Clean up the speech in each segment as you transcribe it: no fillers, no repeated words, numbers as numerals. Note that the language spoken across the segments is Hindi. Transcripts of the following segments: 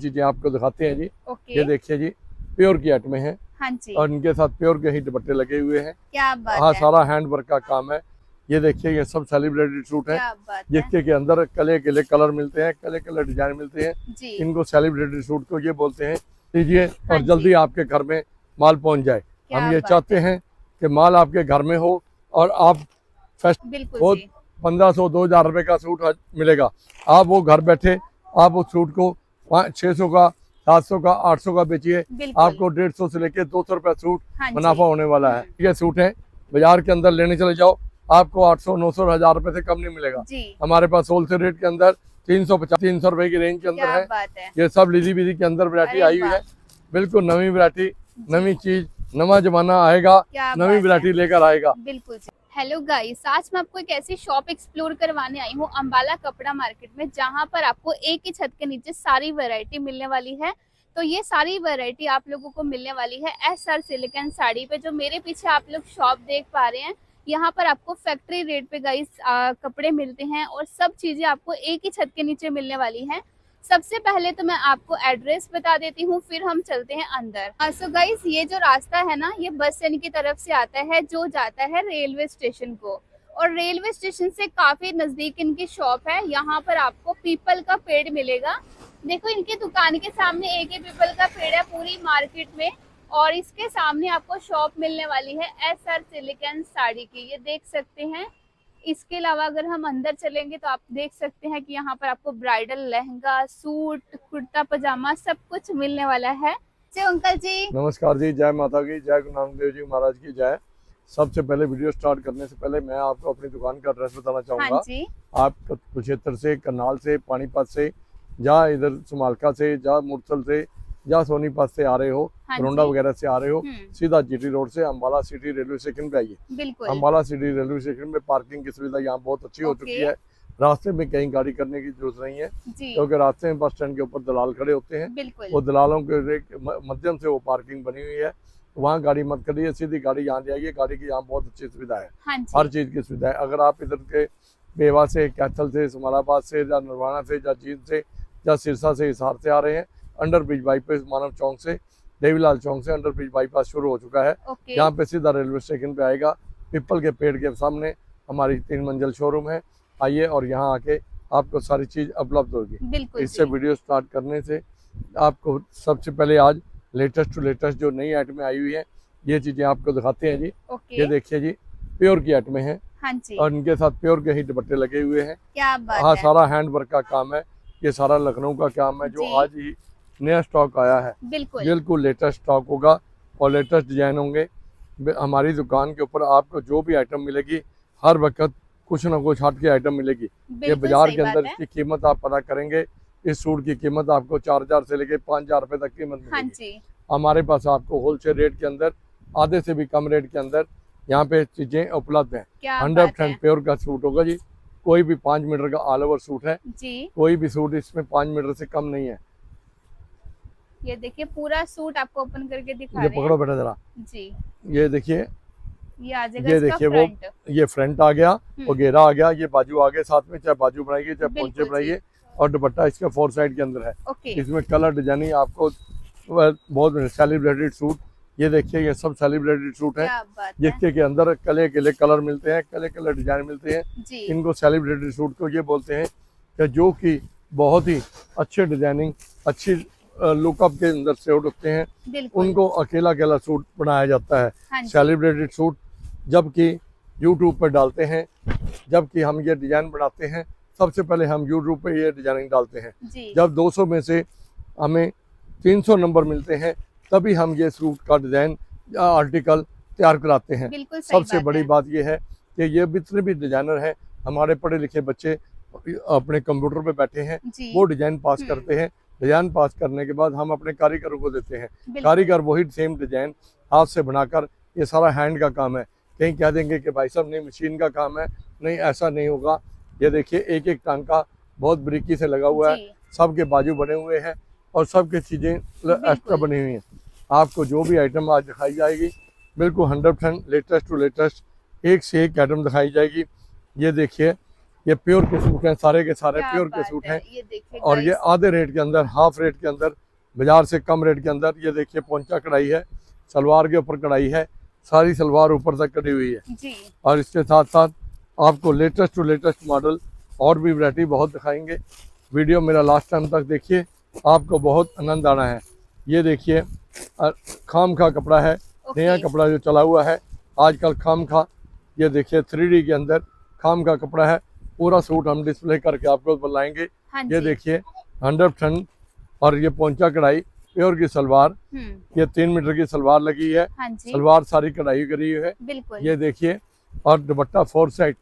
चीजें आपको दिखाते हैं जी। ओके। ये देखिए जी, प्योर की आइटमें हैं हाँ जी, और इनके साथ प्योर के ही दुपट्टे लगे हुए हैं। क्या बात हाँ, है, सारा हैंड वर्क का काम है। ये देखिए, ये सब सेलिब्रेटेड सूट है क्या बात है जिसके के अंदर कले कले कलर मिलते हैं, कले कलर डिजाइन मिलते हैं। जी। इनको सेलिब्रेटेड सूट को ये बोलते हैं। लीजिए हाँ और जल्दी जी, आपके घर में माल पहुंच जाए। क्या हम ये बात चाहते है, हैं कि माल आपके घर में हो और आप फेस्ट बिल्कुल वो जी, 1500-2000 रुपए का सूट मिलेगा। आप वो घर बैठे आप उस सूट को 600 का, 700 का, 800 का बेचिए, बिल्कुल। आपको 150 से लेके 200 रुपए सूट हाँ जी, मुनाफा होने वाला है। ये सूट है, बाजार के अंदर लेने चले जाओ, आपको 800, 900, 1000 रुपए से कम नहीं मिलेगा। जी, हमारे पास होलसेल रेट के अंदर 350-300 रुपए की रेंज के अंदर क्या है। बात है, ये सब लीदी बीदी के अंदर वैरायटी अरे आई हुई वाह, है। बिल्कुल नवी वैरायटी, जी, नवी चीज, नवा जमाना आएगा, क्या नवी बात है, वैरायटी लेकर आएगा। बिल्कुल जी। हेलो गाइस, आज मैं आपको एक ऐसी शॉप एक्सप्लोर करवाने आई हूँ अम्बाला कपड़ा मार्केट में, जहाँ पर आपको एक ही छत के नीचे सारी वैरायटी मिलने वाली है। तो ये सारी वैरायटी आप लोगों को मिलने वाली है SR सिल्क एंड साड़ी पे। जो मेरे पीछे आप लोग शॉप देख पा रहे हैं, यहाँ पर आपको फैक्ट्री रेट पे गाइस कपड़े मिलते हैं और सब चीजें आपको एक ही छत के नीचे मिलने वाली हैं। सबसे पहले तो मैं आपको एड्रेस बता देती हूँ, फिर हम चलते हैं अंदर। सो गाइस, ये जो रास्ता है ना, ये बस स्टैंड की तरफ से आता है जो जाता है रेलवे स्टेशन को, और रेलवे स्टेशन से काफी नजदीक इनकी शॉप है। यहाँ पर आपको पीपल का पेड़ मिलेगा। देखो, इनकी दुकान के सामने एक ही पीपल का पेड़ है पूरी मार्केट में, और इसके सामने आपको शॉप मिलने वाली है SR सिल्क एंड साड़ी की, ये देख सकते हैं। इसके अलावा अगर हम अंदर चलेंगे तो आप देख सकते हैं कि यहाँ पर आपको ब्राइडल लहंगा, सूट, कुर्ता पजामा सब कुछ मिलने वाला है। जी अंकल जी, नमस्कार जी, जय माता की, जय गुरु नानक देव जी महाराज की जय। सबसे पहले वीडियो स्टार्ट करने से पहले मैं आपको अपनी दुकान का एड्रेस बताना हाँ चाहूँगा। जी, आप कुरुक्षेत्र से, करनाल से, पानीपत से, जहाँ इधर समालका से, जहाँ मुरसल से, जहाँ सोनीपत से आ रहे हो, हाँ बरोंडा जी, वगैरह से आ रहे हो, सीधा GT रोड से अम्बाला सिटी रेलवे स्टेशन पे आइए। बिल्कुल, अम्बाला सिटी रेलवे स्टेशन में पार्किंग की सुविधा यहाँ बहुत अच्छी हो चुकी ओके, है। रास्ते में कहीं गाड़ी करने की जरूरत नहीं है, जी, क्योंकि रास्ते में बस स्टैंड के ऊपर दलाल खड़े होते हैं। बिल्कुल, वो दलालों के माध्यम से वो पार्किंग बनी हुई है। वहाँ गाड़ी मत करिए, सीधी गाड़ी यहाँ जाइए। गाड़ी की यहाँ बहुत अच्छी सुविधा है, हाँ हर जी, चीज़ की सुविधा है। अगर आप इधर के बेवा से, कैथल से, उस्मानाबाद से, या नरवाना से, या जींद से, या सिरसा से, हिसार से आ रहे हैं, अंडर ब्रिज बाईपास मानव चौक से, देवीलाल चौक से अंडर ब्रिज बाईपास शुरू हो चुका है। ओके, यहाँ पे सीधा रेलवे स्टेशन पे आएगा। पीपल के पेड़ के सामने हमारी 3 मंजिल शोरूम है। आइए और यहाँ आके आपको सारी चीज़ उपलब्ध होगी। बिल्कुल इससे जी, वीडियो स्टार्ट करने से आपको सबसे पहले आज लेटेस्ट टू लेटेस्ट जो नई आइटमें आई हुई है, ये चीज़ें आपको दिखाते हैं जी। ओके, ये देखिए जी, प्योर की आइटमें हैं हाँ जी, और इनके साथ प्योर के ही दुपट्टे लगे हुए हैं। क्या बात हाँ, है, सारा हैंड वर्क का काम है। ये सारा लखनऊ का काम है, जो जी, आज ही नया स्टॉक आया है। बिल्कुल, बिल्कुल लेटेस्ट स्टॉक होगा और लेटेस्ट डिजाइन होंगे। हमारी दुकान के ऊपर आपको जो भी आइटम मिलेगी, हर वक्त कुछ ना कुछ हट के आइटम मिलेगी। ये बिल्कुल बाजार सही के बात अंदर है, इसकी कीमत आप पता करेंगे, इस सूट की कीमत आपको 4000 से लेके 5000 रुपए तक कीमत हाँ मिलेगी। जी, हमारे पास आपको होलसेल रेट के अंदर, आधे से भी कम रेट के अंदर यहाँ पे चीजें उपलब्ध हैं। क्या बात 100% है, प्योर का सूट होगा जी। कोई भी 5 मीटर का ऑल ओवर सूट है, जी, कोई भी सूट इसमें 5 मीटर से कम नहीं है। ये देखिए पूरा सूट आपको ओपन करके दिखा ये रहे पकड़ो हैं, बेटा जरा, जी, ये देखिए, ये आ जाएगा ये इसका देखिए वो फ्रंट, ये फ्रंट आ गया, वो घेरा आ गया, ये बाजू आ गया साथ में, चाहे बाजू बनाइए चाहे पोंचे बिल्कुल जी, बनाइए। और दुपट्टा इसका 4 साइड के अंदर है। ओके, इसमें कलर डिजाइनिंग आपको बहुत सेलिब्रेटेड सूट, ये देखिए, ये सब सेलिब्रेटेड सूट है क्या बात है, जिसके के अंदर कले कले कलर मिलते हैं, कले कलर डिजाइन मिलते हैं। जी, इनको सेलिब्रेटेड सूट को ये बोलते हैं कि जो कि बहुत ही अच्छे डिजाइनिंग, अच्छी लुकअप के अंदर सूट होते हैं, बिल्कुल, उनको अकेला अकेला सूट बनाया जाता है। हाँ जी, सेलिब्रेटेड सूट जबकि यूट्यूब पर डालते हैं, जबकि हम ये डिज़ाइन बनाते हैं, सबसे पहले हम यूट्यूब पे ये डिजाइनिंग डालते हैं। जी, जब 200 में से हमें 300 नंबर मिलते हैं, तभी हम ये सूट का डिज़ाइन या आर्टिकल तैयार कराते हैं। बिल्कुल सही सबसे बात बड़ी है, बात ये है कि ये जितने भी डिज़ाइनर हैं, हमारे पढ़े लिखे बच्चे अपने कंप्यूटर पे बैठे हैं, जी, वो डिज़ाइन पास करते हैं। डिज़ाइन पास करने के बाद हम अपने कारीगरों को देते हैं। बिल्कुल, कारीगर वही सेम डिज़ाइन हाथ से बनाकर, ये सारा हैंड का काम है। कहीं कह देंगे कि भाई साहब नहीं मशीन का काम है, नहीं, ऐसा नहीं होगा। ये देखिए, एक एक टांका बहुत बारीकी से लगा हुआ है, जी, सबके बाजू बने हुए हैं और सबके चीज़ें एक्स्ट्रा बनी हुई हैं। आपको जो भी आइटम आज दिखाई जाएगी, बिल्कुल 100% लेटेस्ट टू लेटेस्ट, एक से एक आइटम दिखाई जाएगी। ये देखिए, ये प्योर के सूट हैं, सारे के सारे क्या प्योर के बात सूट है, हैं। ये देखिए और ये guys, आधे रेट के अंदर, हाफ रेट के अंदर, बाजार से कम रेट के अंदर। ये देखिए पोंचा कढ़ाई है, सलवार के ऊपर कढ़ाई है, सारी सलवार ऊपर तक कटी हुई है। जी और इसके साथ साथ आपको लेटेस्ट टू लेटेस्ट मॉडल और भी वैरायटी बहुत दिखाएंगे। वीडियो मेरा लास्ट टाइम तक देखिए, आपको बहुत आनंद आना है। ये देखिए खाम खा कपड़ा है, नया ओके, कपड़ा जो चला हुआ है आजकल, खाम खा। ये देखिए 3D के अंदर खाम का कपड़ा है, पूरा सूट हम डिस्प्ले करके आपको बताएंगे। हाँ ये जी, देखिए 100%। और ये पोंचा कढ़ाई, प्योर की सलवार, ये 3 मीटर की सलवार लगी है, हाँ जी, सलवार सारी कढ़ाई करी हुई है। बिल्कुल, ये देखिए, और दुपट्टा 4 साइड,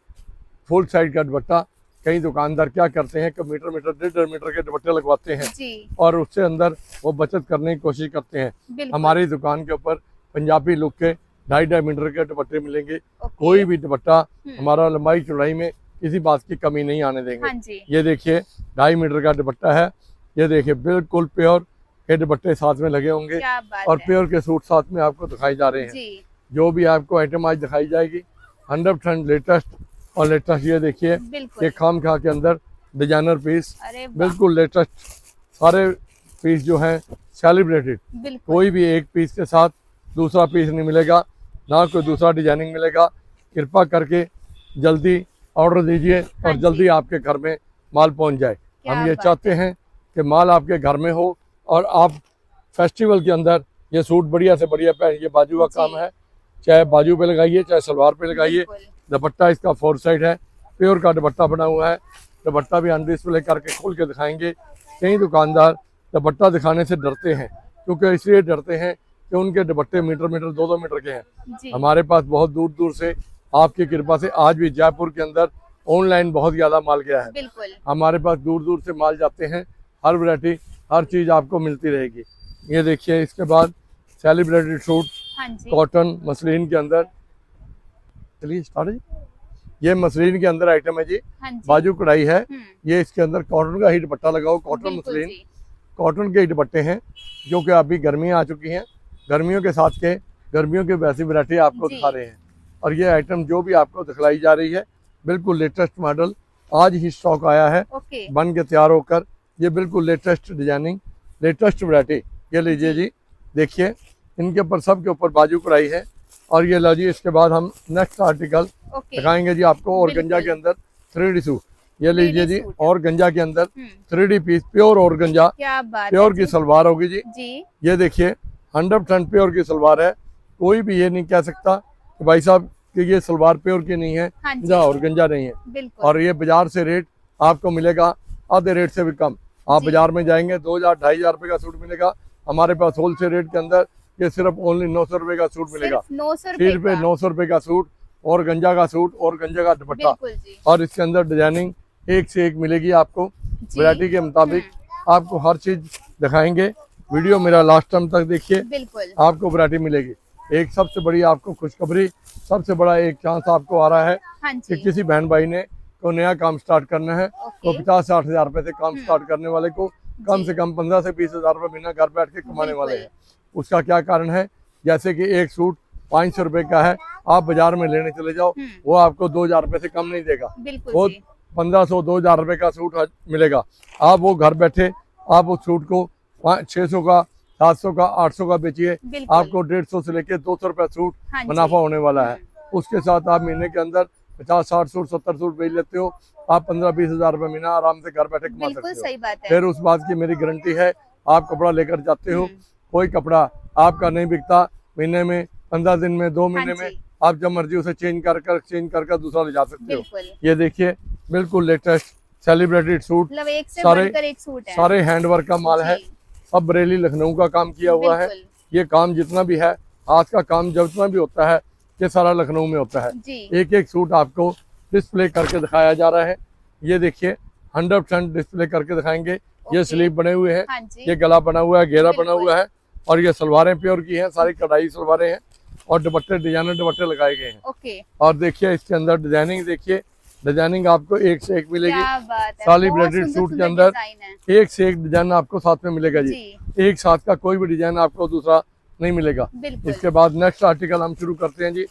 फुल साइड का दुपट्टा। कई दुकानदार क्या करते हैं कि मीटर मीटर 1.5 मीटर के दुपट्टे लगवाते हैं जी, और उससे अंदर वो बचत करने की कोशिश करते हैं। बिल्कुल, हमारी दुकान के ऊपर पंजाबी लुक के 2.5 मीटर के दुपट्टे मिलेंगे। ओके, कोई भी दुपट्टा हम्म, हमारा लंबाई चौड़ाई में किसी बात की कमी नहीं आने देंगे। हाँ जी, ये देखिए 2.5 मीटर का दुपट्टा है। ये देखिए बिल्कुल प्योर के दुपट्टे साथ में लगे होंगे क्या बात और है, प्योर के सूट साथ में आपको दिखाई जा रहे हैं। जी, जो भी आपको आइटम आज दिखाई जाएगी 100% लेटेस्ट और लेटेस्ट। ये देखिए, ये बिल्कुल, खाम खा के अंदर डिजाइनर पीस, अरे वाह, बिल्कुल लेटेस्ट। सारे पीस जो हैं सेलिब्रेटेड, बिल्कुल, कोई भी एक पीस के साथ दूसरा पीस नहीं मिलेगा, ना कोई दूसरा डिजाइनिंग मिलेगा। कृपा करके जल्दी ऑर्डर दीजिए हाँ और जी। जल्दी आपके घर में माल पहुंच जाए। क्या हम ये बात चाहते हैं कि माल आपके घर में हो और आप फेस्टिवल के अंदर ये सूट बढ़िया से बढ़िया पहन। ये बाजू का जी। काम है, चाहे बाजू पे लगाइए चाहे सलवार पे लगाइए। बिल्कुल, दुपट्टा इसका 4 साइड है, प्योर का दुपट्टा बना हुआ है। दुपट्टा भी अन डिस्प्ले करके खोल के दिखाएंगे। कई दुकानदार दुपट्टा दिखाने से डरते हैं, क्योंकि इसलिए डरते हैं कि उनके दुपट्टे मीटर मीटर 2-2 मीटर के हैं। जी, हमारे पास बहुत दूर दूर से आपकी कृपा से आज भी जयपुर के अंदर ऑनलाइन बहुत ज़्यादा माल गया है। बिल्कुल, हमारे पास दूर दूर से माल जाते हैं, हर वैरायटी हर चीज़ आपको मिलती रहेगी। ये देखिए, इसके बाद सेलिब्रेटेड सूट हाँ जी, कॉटन मसलिन के अंदर। चलिए स्टार्ट है। ये मसलिन के अंदर आइटम है जी, हाँ जी, बाजू कढ़ाई है। हम्म, ये इसके अंदर कॉटन का ही दुपट्टा लगाओ, कॉटन बिल्कुल मसलिन जी, कॉटन के ही दुपट्टे हैं, जो कि अभी गर्मियाँ आ चुकी हैं। गर्मियों के साथ के गर्मियों की वैसी वैरायटी आपको जी। दिखा रहे हैं। और ये आइटम जो भी आपको दिखलाई जा रही है बिल्कुल लेटेस्ट मॉडल, आज ही स्टॉक आया है ओके, बन के तैयार होकर। ये बिल्कुल लेटेस्ट डिजाइनिंग, लेटेस्ट वैरायटी। ये लीजिए जी, देखिए इनके ऊपर सब के ऊपर बाजू कढ़ाई है। और ये लो जी, इसके बाद हम नेक्स्ट आर्टिकल ओके, दिखाएंगे जी आपको। और गंजा के अंदर 3D सूट, ये लीजिए जी, सूट। और गंजा के अंदर हम्म, 3D पीस, प्योर और गंजा, क्या बात प्योर है की जी, सलवार होगी जी। जी, ये देखिए 100% प्योर की सलवार है। कोई भी ये नहीं कह सकता कि भाई साहब कि ये सलवार प्योर की नहीं है हाँ जी, या और गंजा नहीं है। बिल्कुल, और ये बाजार से रेट आपको मिलेगा आधे रेट से भी कम। आप जी। बाजार में जाएंगे 2000-2500 रुपये का सूट मिलेगा, हमारे पास होलसेल रेट के अंदर ये सिर्फ ओनली 900 रुपये का सूट मिलेगा। सिर्फ 900 सिर्फ रुपए का, 900 रुपये का सूट और गंजा का सूट और गंजा का दुपट्टा। बिल्कुल जी, और इसके अंदर डिजाइनिंग एक से एक मिलेगी आपको, जी, वैरायटी के मुताबिक आपको हर चीज़ दिखाएंगे। वीडियो मेरा लास्ट टाइम तक देखिए, बिल्कुल, आपको वैरायटी मिलेगी। एक सबसे बड़ी आपको खुशखबरी, सबसे बड़ा एक चांस आपको आ रहा है हाँ कि जी, किसी बहन भाई ने को नया काम स्टार्ट करना है तो ओके, 50-60 हज़ार रुपये से काम स्टार्ट करने वाले को कम जी। से कम 15 से 20 हज़ार रुपये महीना घर बैठ के कमाने वाले बिल्कुल। हैं। उसका क्या कारण है? जैसे कि एक सूट 500 रुपये का है, आप बाजार में लेने चले जाओ, वो आपको 2000 रुपये से कम नहीं देगा। बिल्कुल वो जी, 1500-2000 रुपये का सूट मिलेगा। आप वो घर बैठे आप उस सूट को 600 का, 700 का, 800 का बेचिए, बिल्कुल, आपको 150 से लेके 200 रुपये सूट हाँ जी, मुनाफा होने वाला है। उसके साथ आप महीने के अंदर 50-60 सूट, 70 सूट बेच लेते हो, आप 15-20 हज़ार रुपये महीना आराम से घर बैठे कमा बिल्कुल सकते हो। सही बात है, फिर उस बात की मेरी गारंटी है, आप कपड़ा लेकर जाते हो, हम्म, कोई कपड़ा आपका नहीं बिकता, महीने में, 15 दिन में, 2 महीने हाँ में जी, आप जब मर्जी उसे चेंज कर दूसरा ले जा सकते हो। बिल्कुल, ये देखिए बिल्कुल लेटेस्ट सेलिब्रेटेड सूट, मतलब एक से सारे- बढ़कर एक सूट है, सारे हैंडवर्क का माल है, जी, सब बरेली लखनऊ का काम किया हुआ है। बिल्कुल, ये काम जितना भी है, हाथ का काम जितना भी होता है, ये सारा लखनऊ में होता है। जी, एक एक सूट आपको डिस्प्ले करके दिखाया जा रहा है। ये देखिए 100% डिस्प्ले करके दिखाएंगे। ये ओके। स्लीव बने हुए हैं, हाँ जी, ये गला बना हुआ है, घेरा बना बिल्कुल। हुआ है, और ये सलवारें प्योर की हैं, सारी कढ़ाई सलवारें हैं, और दुपट्टे डिजाइनर दुपट्टे लगाए गए हैं। ओके, और देखिए इसके अंदर डिजाइनिंग, देखिए डिजाइनिंग आपको एक से एक मिलेगी। क्या बात है, साली बहुत ब्लेडेड सुंदर सूट के सुंदर अंदर डिजाइन है, एक से एक डिजाइन आपको साथ में मिलेगा जी। जी, एक साथ का कोई भी डिजाइन आपको दूसरा नहीं मिलेगा। बिल्कुल, इसके बाद नेक्स्ट आर्टिकल हम शुरू करते हैं जी।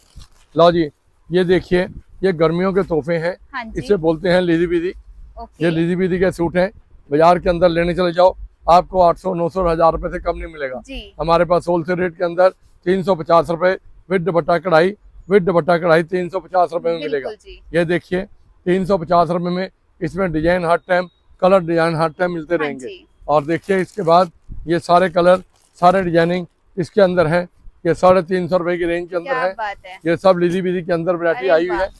लो जी, ये देखिए ये गर्मियों के तोहफे हैं, हाँ जी। इसे बोलते हैं लीदी बीदी। ओके। ये लीदी बीदी के सूट हैं, बाजार के अंदर लेने चले जाओ आपको 800 900 1000 रुपए से कम नहीं मिलेगा। जी। हमारे पास होलसेल रेट के अंदर 350 रुपए विद दुपट्टा कढ़ाई, विद दुपट्टा कढ़ाई 350 रुपए में मिलेगा। बिल्कुल जी। ये देखिए 350 रुपए में, इसमें डिजाइन हर टाइम, कलर डिजाइन हर टाइम मिलते हाँ रहेंगे। जी। और देखिए इसके बाद ये सारे कलर, सारे डिजाइनिंग इसके अंदर है। ये 350 रुपए की रेंज के अंदर क्या है। बात है। ये सब लीदी बीदी के अंदर वैरायटी अरे आई हुई वाह। है,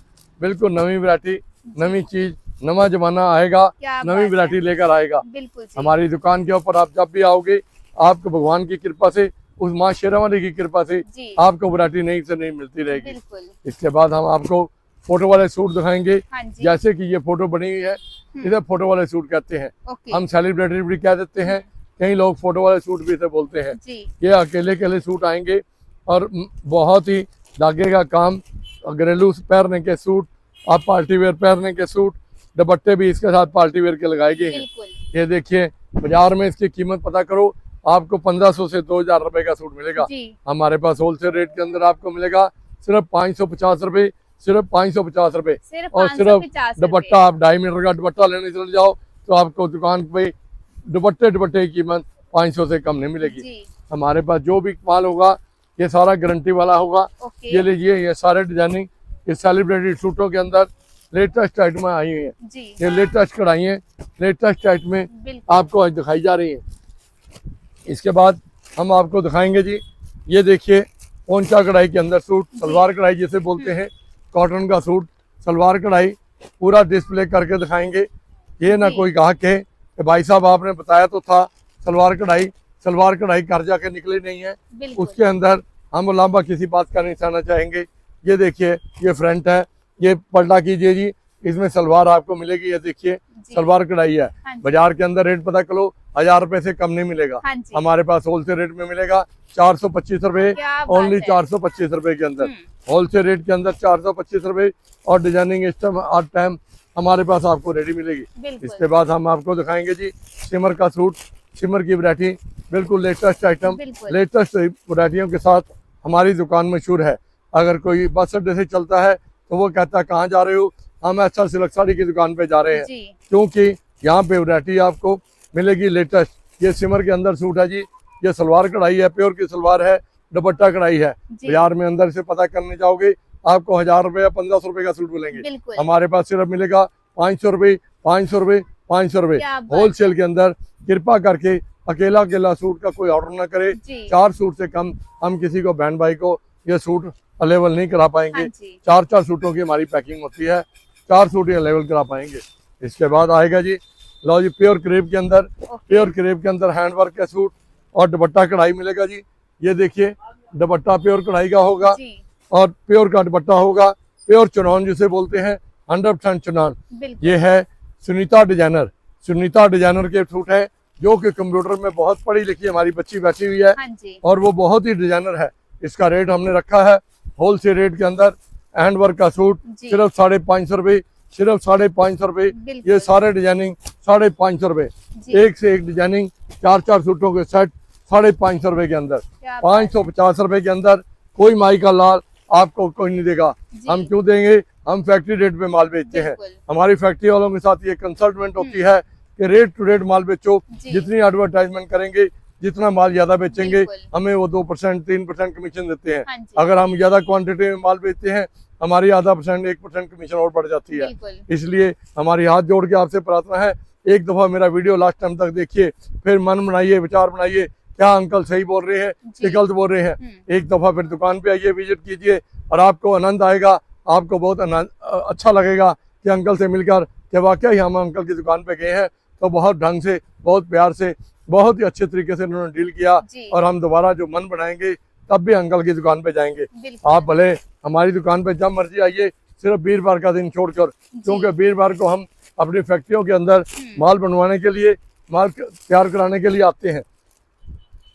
बिल्कुल नवी वैरायटी, नवी चीज, नवा जमाना आएगा, क्या नवी बात है। वैरायटी लेकर आएगा। बिल्कुल जी। हमारी दुकान के ऊपर आप जब भी आओगे, आपको भगवान की कृपा से, उस माँ शेरावाली की कृपा से जी। आपको वैरायटी नई से नई मिलती रहेगी। बिल्कुल। इसके बाद हम आपको फोटो वाले सूट दिखाएंगे। हाँ जी। जैसे कि ये फोटो बनी हुई है, इसे फोटो वाले सूट कहते हैं। ओके। हम सेलिब्रिटी भी कह देते हैं, कई लोग फोटो वाले सूट भी इसे बोलते हैं। जी। ये अकेले अकेले सूट आएंगे और बहुत ही धागे का काम, घरेलू पहनने के सूट, आप पार्टी वेयर पहनने के सूट, दुपट्टे भी इसके साथ पार्टी वेयर के लगाए गए हैं। बिल्कुल। ये देखिए बाजार में इसकी कीमत पता करो, आपको 1500 से 2000 रुपए का सूट मिलेगा। जी। हमारे पास होलसेल रेट के अंदर आपको मिलेगा सिर्फ 550 रुपए, सिर्फ 550 रुपए। सिर्फ और 550 सिर्फ दुपट्टा, आप 2.5 मीटर का दुपट्टा लेने चले जाओ तो आपको दुकान पे दुपट्टे की कीमत 500 से कम नहीं मिलेगी। जी। हमारे पास जो भी माल होगा ये सारा गारंटी वाला होगा। ओके। ये लीजिए, ये सारे डिजाइनिंग, ये सेलिब्रिटी सूटों के अंदर लेटेस्ट आइटम आई हुई है। जी। ये लेटेस्ट कढ़ाई है, लेटेस्ट आइटम बिल्कुल। आपको आज दिखाई जा रही है। इसके बाद हम आपको दिखाएंगे जी, ये देखिए पोंचा कढ़ाई के अंदर सूट, सलवार कढ़ाई जिसे बोलते हैं, कॉटन का सूट, सलवार कढ़ाई पूरा डिस्प्ले करके दिखाएंगे। ये ना जी। कोई कहा के भाई साहब आपने बताया तो था सलवार कढ़ाई कर जाके निकली नहीं है। बिल्कुल। उसके अंदर हम लांबा किसी बात का नहीं कहना चाहेंगे। ये देखिए, ये फ्रंट है, ये पलटा कीजिए जी, इसमें सलवार आपको मिलेगी। ये देखिए जी। सलवार कढ़ाई है। हाँ जी। बाजार के अंदर रेट पता करो, 1000 रुपए से कम नहीं मिलेगा। हाँ जी। हमारे पास होलसेल रेट में मिलेगा 425 रुपए, क्या बात ओनली है। 425 रुपए के अंदर, होलसेल रेट के अंदर 425 रुपए। और डिजाइनिंग इस टाइम हमारे पास आपको रेडी मिलेगी। बिल्कुल। इसके बाद हम आपको दिखाएंगे जी सिमर का सूट, सिमर की वैरायटी, बिल्कुल लेटेस्ट आइटम, बिल्कुल। लेटेस्ट वैरायटियों के साथ हमारी दुकान मशहूर है। अगर कोई बस अड्डे से चलता है तो वो कहता है कहाँ जा रहे हो, हम अच्छा सिल्क साड़ी की दुकान पे जा रहे हैं, जी। क्योंकि यहाँ पे वैरायटी आपको मिलेगी लेटेस्ट। ये सिमर के अंदर सूट है जी, ये सलवार कढ़ाई है, प्योर की सलवार है, दुपट्टा कढ़ाई है। जी। बाजार में अंदर से पता करने जाओगे आपको 1000 रुपए या 1500 रुपए का सूट मिलेंगे। बिल्कुल। हमारे पास सिर्फ मिलेगा 500 रुपए, 500 रुपए, 500 रुपए क्या बात होलसेल के अंदर। कृपा करके अकेला अकेला सूट का कोई ऑर्डर ना करे। जी। 4 सूट से कम हम किसी को बहन भाई को ये सूट अवेलेबल नहीं करा पाएंगे। हाँ जी। 4 सूटों की हमारी पैकिंग होती है, 4 सूट ही अवेलेबल करा पाएंगे। इसके बाद आएगा जी, लो जी, प्योर क्रेप के अंदर, ओके। प्योर क्रेप के अंदर हैंडवर्क का सूट और दुपट्टा कढ़ाई मिलेगा जी। ये देखिए दुपट्टा प्योर कढ़ाई का होगा जी। और प्योर का दुपट्टा होगा, प्योर चुनान जिसे बोलते हैं, 100% चुनान। बिल्कुल। ये है सुनीता डिजाइनर के सूट है, जो कि कंप्यूटर में बहुत पढ़ी लिखी हमारी बच्ची बैठी हुई है हाँ जी। और वो बहुत ही डिजाइनर है। इसका रेट हमने रखा है होलसेल रेट के अंदर। हैंडवर्क का सूट जी। सिर्फ 550 रुपए, सिर्फ 550 रुपए। बिल्कुल। ये सारे डिजाइनिंग 550 रुपए, जी। एक से एक डिजाइनिंग, 4 सूटों के सेट 550 रुपए के अंदर। क्या बात 550 रुपए के अंदर कोई माई का लाल आपको कोई नहीं देगा। जी। हम क्यों देंगे, हम फैक्ट्री रेट पे माल बेचते हैं। बिल्कुल। हमारी फैक्ट्री वालों के साथ ये कंसल्टमेंट होती है कि रेट टू रेट माल बेचो। जी। जितनी एडवर्टाइजमेंट करेंगे, जितना माल ज्यादा बेचेंगे, बिल्कुल। हमें वो 2% 3% कमीशन देते हैं। हाँ जी। अगर हम ज्यादा क्वांटिटी में माल बेचते हैं, हमारी आधा % 1% कमीशन और बढ़ जाती है। बिल्कुल। इसलिए हमारी हाथ जोड़ के आपसे प्रार्थना है, एक दफा मेरा वीडियो लास्ट टाइम तक देखिए, फिर मन बनाइए, विचार बनाइए, क्या अंकल सही बोल रहे हैं कि जी। गलत बोल रहे हैं। एक दफा फिर दुकान पे आइए, विजिट कीजिए और आपको आनंद आएगा, आपको बहुत अच्छा लगेगा कि अंकल से मिलकर कि वाकई हम अंकल की दुकान पे गए हैं तो बहुत ढंग से, बहुत प्यार से, बहुत ही अच्छे तरीके से उन्होंने डील किया। जी। और हम दोबारा जो मन बनाएंगे तब भी अंकल की दुकान पे जाएंगे। बिल्कुल। आप भले हमारी दुकान पे जब मर्जी आइए, सिर्फ वीरवार का दिन छोड़कर, क्योंकि वीरवार को हम अपनी फैक्ट्रियों के अंदर माल बनवाने के लिए, माल तैयार कराने के लिए आते हैं।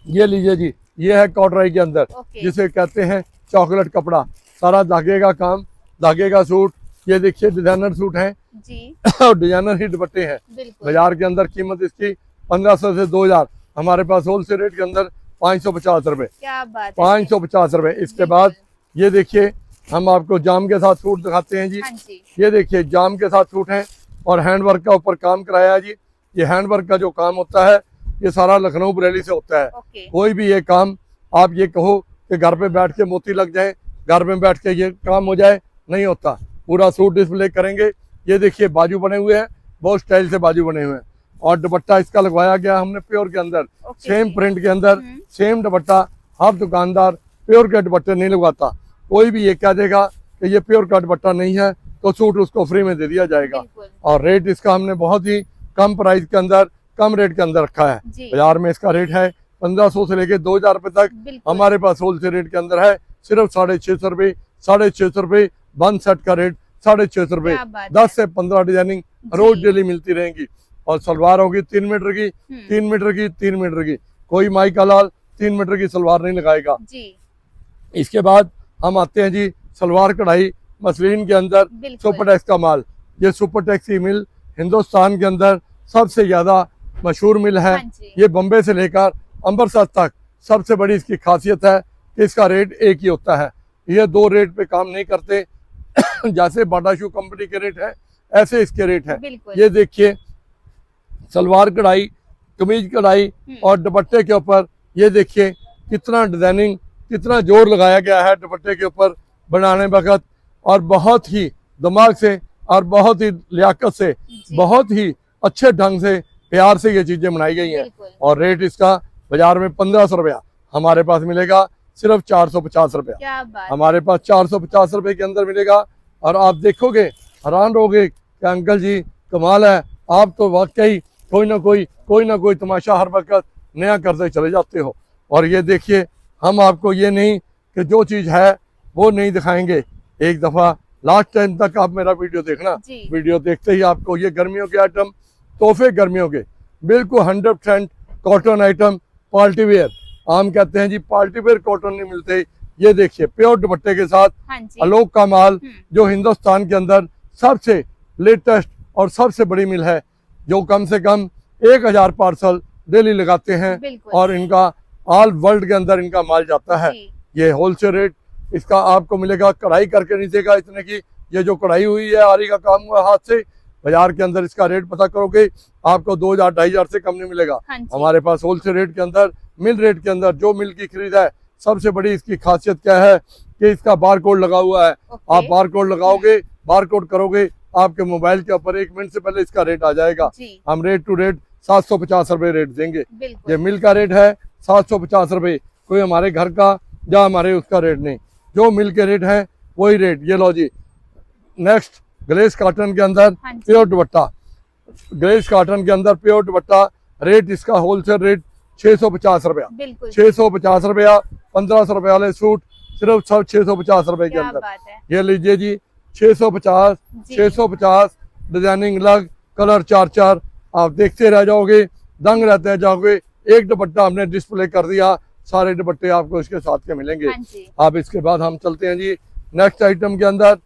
ये लीजिए जी, ये है कॉटराई के अंदर, ओके। जिसे कहते हैं चॉकलेट कपड़ा, सारा धागे का काम, धागे का सूट। ये देखिए डिजाइनर सूट है जी। और डिजाइनर ही दुपट्टे हैं। बिल्कुल। बाजार के अंदर कीमत इसकी 1500 से 2000, हमारे पास होलसेल रेट के अंदर 550 रुपए, क्या बात है। 550 रुपए। इसके बिल्कुल। बाद ये देखिए, हम आपको जाम के साथ सूट दिखाते हैं जी। हाँ जी। ये देखिए जाम के साथ सूट हैं और हैंडवर्क का ऊपर काम कराया है जी। ये हैंडवर्क का जो काम होता है ये सारा लखनऊ बरेली से होता है। ओके। कोई भी ये काम आप ये कहो कि घर पे बैठ के मोती लग जाए, घर में बैठ के ये काम हो जाए, नहीं होता। पूरा सूट डिस्प्ले करेंगे। ये देखिए बाजू बने हुए हैं, बहुत स्टाइल से बाजू बने हुए हैं और दुपट्टा इसका लगवाया गया हमने प्योर के अंदर, ओके सेम जी। प्रिंट के अंदर सेम दुपट्टा। हर दुकानदार प्योर के दुपट्टे नहीं लगवाता। कोई भी ये कह देगा कि ये प्योर का दुपट्टा नहीं है तो सूट उसको फ्री में दे दिया जाएगा। बिल्कुल। और रेट इसका हमने बहुत ही कम प्राइस के अंदर, कम रेट के अंदर रखा है। जी। बाजार में इसका रेट है 1500 से लेके 2000 रुपए तक। बिल्कुल। हमारे पास होलसेल रेट के अंदर है सिर्फ 650 रुपए। 650 रुपए वन सेट का रेट 650 रुपए। क्या बात 10 से 15 डिजाइनिंग रोज जी। डेली मिलती रहेंगी। और सलवार होगी 3 मीटर की, 3 मीटर की, 3 मीटर की। कोई माई का लाल 3 मीटर की सलवार नहीं लगाएगा जी। इसके बाद हम आते हैं जी सलवार कढ़ाई मसलिन के अंदर बिल्कुल। सुपरटेक्स का माल। ये सुपरटेक्स की मिल हिंदुस्तान के अंदर सबसे ज्यादा मशहूर मिल है। हाँ जी। ये बम्बे से लेकर अमृतसर तक सबसे बड़ी इसकी खासियत है कि इसका रेट एक ही होता है। ये दो रेट पे काम नहीं करते। जैसे बाटा शू कंपनी के रेट है ऐसे इसके रेट है। बिल्कुल। ये देखिए सलवार कढ़ाई, कमीज कढ़ाई और दुपट्टे के ऊपर ये देखिए कितना डिजाइनिंग, कितना जोर लगाया गया है दुपट्टे के ऊपर बनाने वक्त। और बहुत ही दिमाग से और बहुत ही लियाकत से, जी। बहुत ही अच्छे ढंग से, प्यार से ये चीजें बनाई गई हैं। बिल्कुल। और रेट इसका बाजार में 1500 रुपया, हमारे पास मिलेगा सिर्फ 450 रुपया। क्या बात। हमारे पास 450 रुपए के अंदर मिलेगा। और आप देखोगे हैरान रहोगे कि अंकल जी कमाल है, आप तो वाकई कोई ना कोई तमाशा हर वक्त नया करते चले जाते हो। और ये देखिए हम आपको ये नहीं कि जो चीज़ है वो नहीं दिखाएंगे। एक दफ़ा लास्ट टाइम तक आप मेरा वीडियो देखना। जी। वीडियो देखते ही आपको ये गर्मियों के आइटम, तोहफे गर्मियों के, बिल्कुल 100% कॉटन आइटम, पार्टी वेयर। आम कहते हैं जी पार्टी वेयर कॉटन नहीं मिलते। ये देखिए प्योर दुपट्टे के साथ हाँ जी। आलोक का माल, जो हिंदुस्तान के अंदर सबसे लेटेस्ट और सबसे बड़ी मिल है, जो कम से कम 1000 पार्सल डेली लगाते हैं। बिल्कुल। और इनका ऑल वर्ल्ड के अंदर इनका माल जाता है। जी। ये होलसेल रेट इसका आपको मिलेगा। कढ़ाई करके नहीं देगा इतने की। ये जो कढ़ाई हुई है, आरी का काम हुआ हाथ से, बाजार के अंदर इसका रेट पता करोगे आपको 2000 2500 से कम नहीं मिलेगा। हाँ जी। हमारे पास होलसेल रेट के अंदर, मिल रेट के अंदर जो मिल की खरीद है, सबसे बड़ी इसकी खासियत क्या है कि इसका बार कोड लगा हुआ है। ओके। आप बार कोड लगाओगे, बार कोड करोगे, आपके मोबाइल के ऊपर 1 मिनट से पहले इसका रेट आ जाएगा। जी। हम रेट टू रेट 750 रुपए रेट देंगे। बिल्कुल। ये मिल का रेट है 750 रुपए। कोई हमारे घर का या हमारे उसका रेट नहीं, जो मिल के रेट है वही रेट। ये लो जी नेक्स्ट ग्लेस कॉटन के अंदर हाँ जी। प्योर दुपट्टा, ग्लेस कॉटन के अंदर प्योर दुपट्टा। रेट इसका होलसेल रेट 650 रुपया। बिल्कुल। 650 रुपया। 1500 रुपये वाले सूट सिर्फ सब 650 रुपए के क्या अंदर। बात है। ये लीजिए जी 650, जी। 650 डिजाइनिंग अलग, कलर 4 आप देखते रह जाओगे, दंग रहते जाओगे। एक दुपट्टा हमने डिस्प्ले कर दिया, सारे दुपट्टे आपको इसके साथ के मिलेंगे। हाँ जी। अब इसके बाद हम चलते हैं जी नेक्स्ट आइटम के अंदर।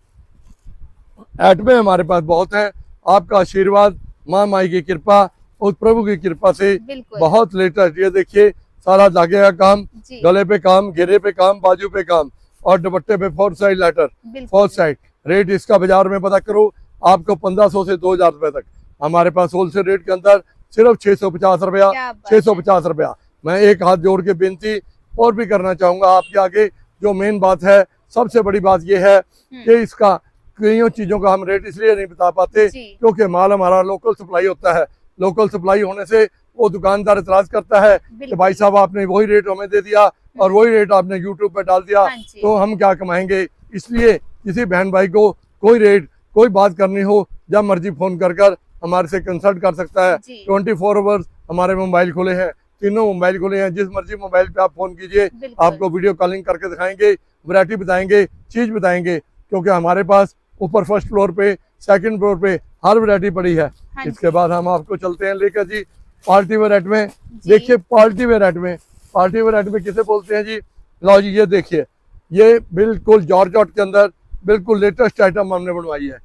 आइटमें हमारे पास बहुत हैं। आपका आशीर्वाद, माँ माई की कृपा, उस प्रभु की कृपा से बिल्कुल। बहुत लेटेस्ट। ये देखिए सारा धागे का काम, जी। गले पे काम, घेरे पे काम, बाजू पे काम और दुपट्टे पे 4 साइड लेटर, बिल्कुल। 4 साइड। रेट इसका बाजार में पता करो आपको 1500 से 2000 रुपए तक। हमारे पास होलसेल रेट के अंदर सिर्फ 650 रुपया। क्या बात 650 रुपया। मैं एक हाथ जोड़ के बेनती और भी करना चाहूंगा आपके आगे। जो मेन बात है, सबसे बड़ी बात यह है कि इसका कईयों चीजों का हम रेट इसलिए नहीं बता पाते जी। क्योंकि माल हमारा लोकल सप्लाई होता है। लोकल सप्लाई होने से वो दुकानदार इतराज करता है कि बिल्कुल। भाई साहब आपने वही रेट हमें दे दिया और वही रेट आपने यूट्यूब पे डाल दिया, हाँ जी। तो हम क्या कमाएंगे। इसलिए किसी बहन भाई को कोई रेट, कोई बात करनी हो, जब मर्जी फोन कर हमारे से कंसल्ट कर सकता है। जी। 24 आवर्स हमारे मोबाइल खुले हैं, तीनों मोबाइल खुले हैं। जिस मर्जी मोबाइल पे आप फोन कीजिए, बिल्कुल। आपको वीडियो कॉलिंग करके दिखाएंगे, वैरायटी बताएंगे, चीज बताएंगे। क्योंकि हमारे पास ऊपर फर्स्ट फ्लोर पे, सेकंड फ्लोर पे हर वैरायटी पड़ी है। हाँ इसके जी। बाद हम आपको चलते हैं लेकर जी पार्टी वेयर आइटमें। जी। देखिए पार्टी वेयर आइटमें, पार्टी वेयर आइटमें किसे बोलते हैं जी। लो जी ये देखिए, ये बिल्कुल जॉर्जट के अंदर बिल्कुल लेटेस्ट आइटम हमने बनवाई है।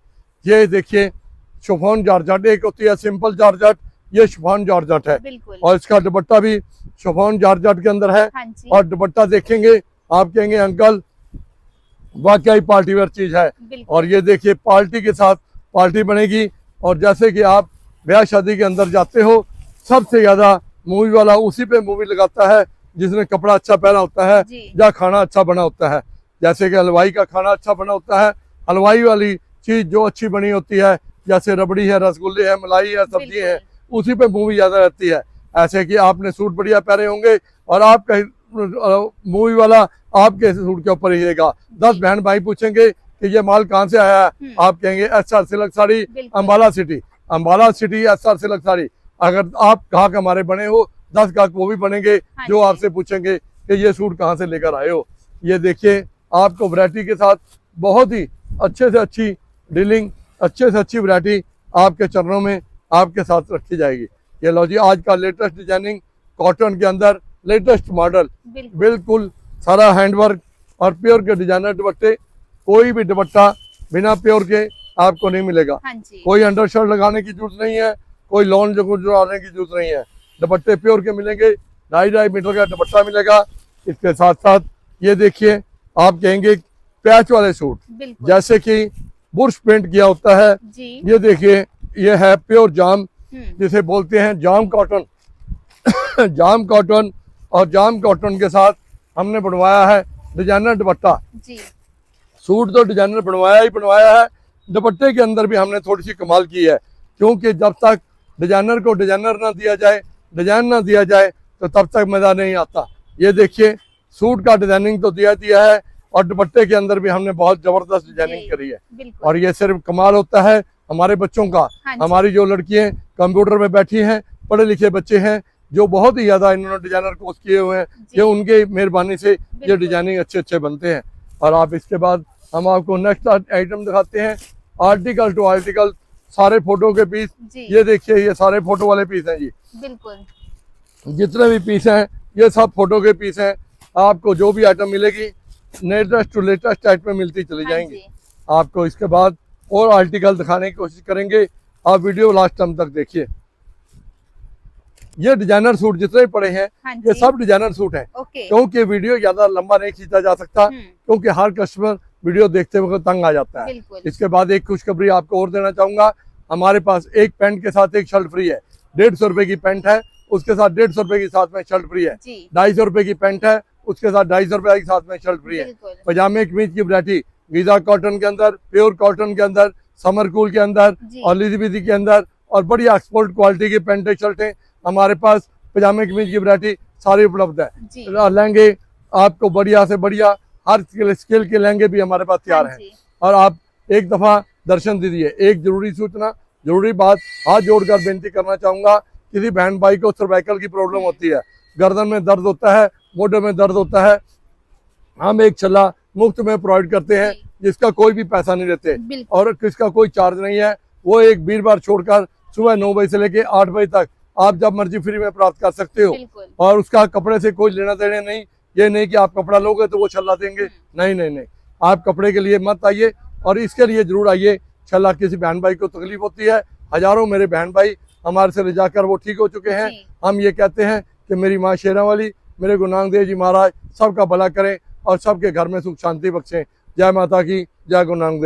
ये देखिए शिफॉन जॉर्जट, एक होती है सिंपल जॉर्जट, ये शिफॉन जॉर्जट है। बिल्कुल। और इसका दुपट्टा भी शिफॉन जॉर्जट के अंदर है। हाँ जी। और दुपट्टा देखेंगे आप कहेंगे अंकल वाकई पार्टी वेयर चीज है। बिल्कुल। और ये देखिए पार्टी के साथ पार्टी बनेगी। और जैसे कि आप ब्याह शादी के अंदर जाते हो, सबसे ज्यादा मूवी वाला उसी पे मूवी लगाता है जिसने कपड़ा अच्छा पहना होता है जी। या खाना अच्छा बना होता है। जैसे कि हलवाई का खाना अच्छा बना होता है, हलवाई वाली चीज जो अच्छी बनी होती है, जैसे रबड़ी है, रसगुल्ले है, मलाई है, सब्जी है, बिल्कुल। उसी पे मूवी ज्यादा रहती है। ऐसे कि आपने सूट बढ़िया पहने होंगे और आपका मूवी वाला आपके सूट के ऊपर ही रहेगा। 10 बहन भाई पूछेंगे कि ये माल कहाँ से आया है, आप कहेंगे SR सिल्क साड़ी, बिल्कुल। Ambala city, Ambala city SR silk sari. अगर आप ग्राहक हमारे बने हो, 10 ग्राहक वो भी बनेंगे हाँ जो जी। आपसे पूछेंगे कि ये सूट कहाँ से लेकर आए हो। ये देखिए आपको वैरायटी के साथ बहुत ही अच्छे से अच्छी डीलिंग, अच्छे से अच्छी वैरायटी आपके चरणों में आपके साथ रखी जाएगी। ये लो जी, आज का लेटेस्ट डिजाइनिंग कॉटन के अंदर लेटेस्ट मॉडल, बिल्कुल। बिल्कुल सारा हैंडवर्क और प्योर के डिजाइनर दुपट्टे। कोई भी दुपट्टा बिना प्योर के आपको नहीं मिलेगा। हाँ जी। कोई अंडर शर्ट लगाने की जरूरत नहीं है, कोई लॉन जो लगाने की जरूरत नहीं है। दुपट्टे प्योर के मिलेंगे, 2.5 मीटर का दुपट्टा मिलेगा। इसके साथ साथ ये देखिए, आप कहेंगे पैच वाले सूट, बिल्कुल। जैसे कि बुर्श पेंट किया होता है। जी। ये देखिए, ये है प्योर जाम, हम्म। जिसे बोलते हैं जाम कॉटन। जाम कॉटन, और जाम कॉटन के साथ हमने बनवाया है डिजाइनर दुपट्टा। जी। सूट तो डिजाइनर बनवाया ही बनवाया है, दुपट्टे के अंदर भी हमने थोड़ी सी कमाल की है। क्योंकि जब तक डिजाइनर को डिजाइनर ना दिया जाए, डिजाइन ना दिया जाए, तो तब तक मजा नहीं आता। ये देखिए, सूट का डिजाइनिंग तो दिया है, और दुपट्टे के अंदर भी हमने बहुत जबरदस्त डिजाइनिंग जी, करी है। बिल्कुल। और ये सिर्फ कमाल होता है हमारे बच्चों का। हाँ जी। हमारी जो लड़कियां कंप्यूटर में बैठी हैं, पढ़े लिखे बच्चे हैं, जो बहुत ही ज्यादा इन्होंने डिजाइनर कोर्स किए हुए हैं, जी। ये उनके मेहरबानी से ये बिल्कुल। डिजाइनिंग अच्छे अच्छे बनते हैं। और आप इसके बाद हम आपको नेक्स्ट आइटम दिखाते हैं, आर्टिकल टू आर्टिकल, सारे फोटो के पीस। जी। ये देखिए, ये सारे फोटो वाले पीस हैं जी। बिल्कुल। जितने भी पीस हैं ये सब फोटो के पीस हैं। आपको जो भी आइटम मिलेगी लेटेस्ट टू लेटेस्ट टाइप में मिलती चली हाँ जाएंगी। जी। आपको इसके बाद और आर्टिकल दिखाने की कोशिश करेंगे, आप वीडियो लास्ट टाइम तक देखिए। ये डिजाइनर सूट जितने भी पड़े हैं, हाँ ये जी। सब डिजाइनर सूट हैं। ओके। क्योंकि वीडियो ज्यादा लंबा नहीं खींचा जा सकता, क्योंकि हर कस्टमर वीडियो देखते वक्त तंग आ जाता है। बिल्कुल। इसके बाद एक खुशखबरी आपको और देना चाहूंगा, हमारे पास एक पैंट के साथ एक शर्ट फ्री है। 150 रुपए की पैंट है, उसके साथ 150 रुपए के साथ में शर्ट फ्री है। जी। 250 रुपए की पैंट है, उसके साथ 250 रुपए के साथ में शर्ट फ्री है। बिल्कुल। पजामे कमीज की वैरायटी, गीजा कॉटन के अंदर, प्योर कॉटन के अंदर, समर कूल के अंदर, जी। और लिदी के अंदर, और बढ़िया एक्सपोर्ट क्वालिटी की पैंटें शर्टें हमारे पास, पजामे कमीज की वैरायटी सारी उपलब्ध है। जी। लहंगे आपको बढ़िया से बढ़िया हर स्केल के लहंगे भी हमारे पास तैयार हाँ हैं। जी। और आप एक दफा दर्शन दीजिए। एक जरूरी सूचना, जरूरी बात, हाथ जोड़कर बेनती करना चाहूंगा, किसी बहन भाई को सर्वाइकल की प्रॉब्लम होती है, गर्दन में दर्द होता है, मोढे में दर्द होता है, हम एक छल्ला मुफ्त में प्रोवाइड करते हैं, जी। जिसका कोई भी पैसा नहीं लेते बिल्कुल। और किसका कोई चार्ज नहीं है। वो एक वीरवार छोड़कर सुबह 9 बजे से लेके 8 बजे तक आप जब मर्जी फ्री में प्राप्त कर सकते हो। बिल्कुल। और उसका कपड़े से कोई लेना देना नहीं। ये नहीं कि आप कपड़ा लोगे तो वो छल्ला देंगे, नहीं नहीं नहीं। आप कपड़े के लिए मत आइए, और इसके लिए जरूर आइए। छल्ला किसी बहन भाई को तकलीफ होती है, हजारों मेरे बहन भाई हमारे से ले जाकर वो ठीक हो चुके हैं। जी। हम ये कहते हैं कि मेरी माँ शेरा वाली, मेरे गुरु नानक देव जी महाराज सबका भला करें और सबके घर में सुख शांति बख्शें। जय माता की, जय गुरु नानक देव।